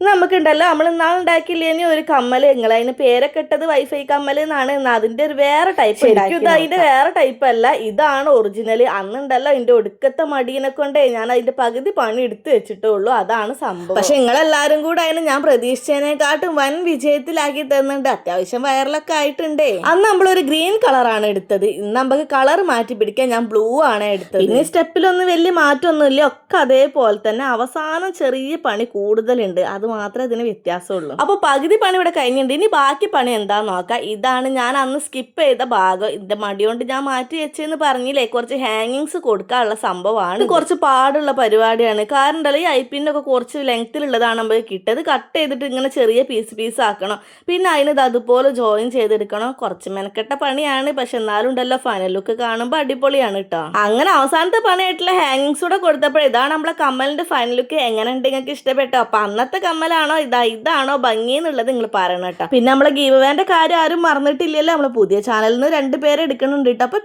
നമുക്കുണ്ടല്ലോ നമ്മൾ ഇന്നാളുണ്ടാക്കിയില്ലേ ഒരു കമ്മല് നിങ്ങൾ അതിന് പേരൊക്കെ ഇട്ടത് വൈഫൈ കമ്മൽ എന്നാണ്. അതിന്റെ ഒരു വേറെ ടൈപ്പ്. ശരിക്കും ഇത് അതിന്റെ വേറെ ടൈപ്പ് അല്ല, ഇതാണ് ഒറിജിനൽ. അന്നുണ്ടല്ലോ അതിന്റെ ഒടുക്കത്തെ മടീനെ കൊണ്ടേ ഞാൻ അതിന്റെ പകുതി പണി എടുത്ത് വെച്ചിട്ടേ ഉള്ളൂ. അതാണ് സംഭവം. പക്ഷെ നിങ്ങളെല്ലാരും കൂടെ അതിന് ഞാൻ പ്രതീക്ഷിച്ചതിനെക്കാട്ടും വൻ വിജയത്തിലാക്കി തരുന്നുണ്ട്. അത്യാവശ്യം വൈറലൊക്കെ ആയിട്ടുണ്ടേ. അന്ന് നമ്മളൊരു ഗ്രീൻ കളറാണ് എടുത്തത്. ഇന്ന് നമുക്ക് കളർ മാറ്റി പിടിക്കാൻ ഞാൻ ബ്ലൂ ആണ് എടുത്തത്. ഇനി സ്റ്റെപ്പിലൊന്നും വലിയ മാറ്റമൊന്നുമില്ല, ഒക്കെ അതേപോലെ തന്നെ. അവസാനം ചെറിയ പണി കൂടുതലുണ്ട്, അത് മാത്രമേ ഇതിന് വ്യത്യാസമുള്ളൂ. അപ്പോൾ പകുതി പണി ഇവിടെ കഴിഞ്ഞിട്ടുണ്ട്. ഇനി ബാക്കി പണി എന്താന്ന് നോക്കാം. ഇതാണ് ഞാൻ അന്ന് സ്കിപ്പ് ചെയ്ത ഭാഗം. ഇതിന്റെ മടി കൊണ്ട് ഞാൻ മാറ്റി വെച്ചെന്ന് പറഞ്ഞില്ലേ, കുറച്ച് ഹാങ്ങിങ്സ് കൊടുക്കാനുള്ള സംഭവമാണ്. കുറച്ച് പാടുള്ള പരിപാടിയാണ്. കാരണം ഉണ്ടല്ലോ ഈ ഐപ്പിന്റെ ഒക്കെ കുറച്ച് ലെങ്ത്തിലുള്ളതാണ് നമുക്ക് കിട്ടത്. കട്ട് ചെയ്തിട്ട് ഇങ്ങനെ ചെറിയ പീസ് ആക്കണം. പിന്നെ അതിന് അതുപോലെ ജോയിൻ ചെയ്തെടുക്കണം. കുറച്ച് മെനക്കെട്ട പണിയാണ്, പക്ഷെ എന്നാലും ഉണ്ടല്ലോ ഫൈനൽ ലുക്ക് കാണുമ്പോൾ അടിപൊളിയാണ് കേട്ടോ. അങ്ങനെ അവസാനത്തെ പണിയായിട്ടുള്ള ഹാങ്ങിങ്സ് കൂടെ കൊടുത്തപ്പോൾ ഇതാണ് നമ്മളെ കമ്മലിന്റെ ഫൈനൽ ലുക്ക്. എങ്ങനെ ഉണ്ട്, നിങ്ങൾക്ക് ഇഷ്ടപ്പെട്ടോ? അപ്പൊ അന്നത്തെ കമ്മലാണോ ഇതാണോ ഭംഗി എന്നുള്ളത് നിങ്ങൾ പറയണം കേട്ടോ. പിന്നെ നമ്മളെ ഗീവ് അവേന്റെ കാര്യം ആരും മറന്നിട്ടില്ലല്ലോ. നമ്മളെ പുതിയ ചാനലിൽ നിന്ന് 2 പേരെ എടുക്കുന്നുണ്ട് കേട്ടോ. അപ്പൊ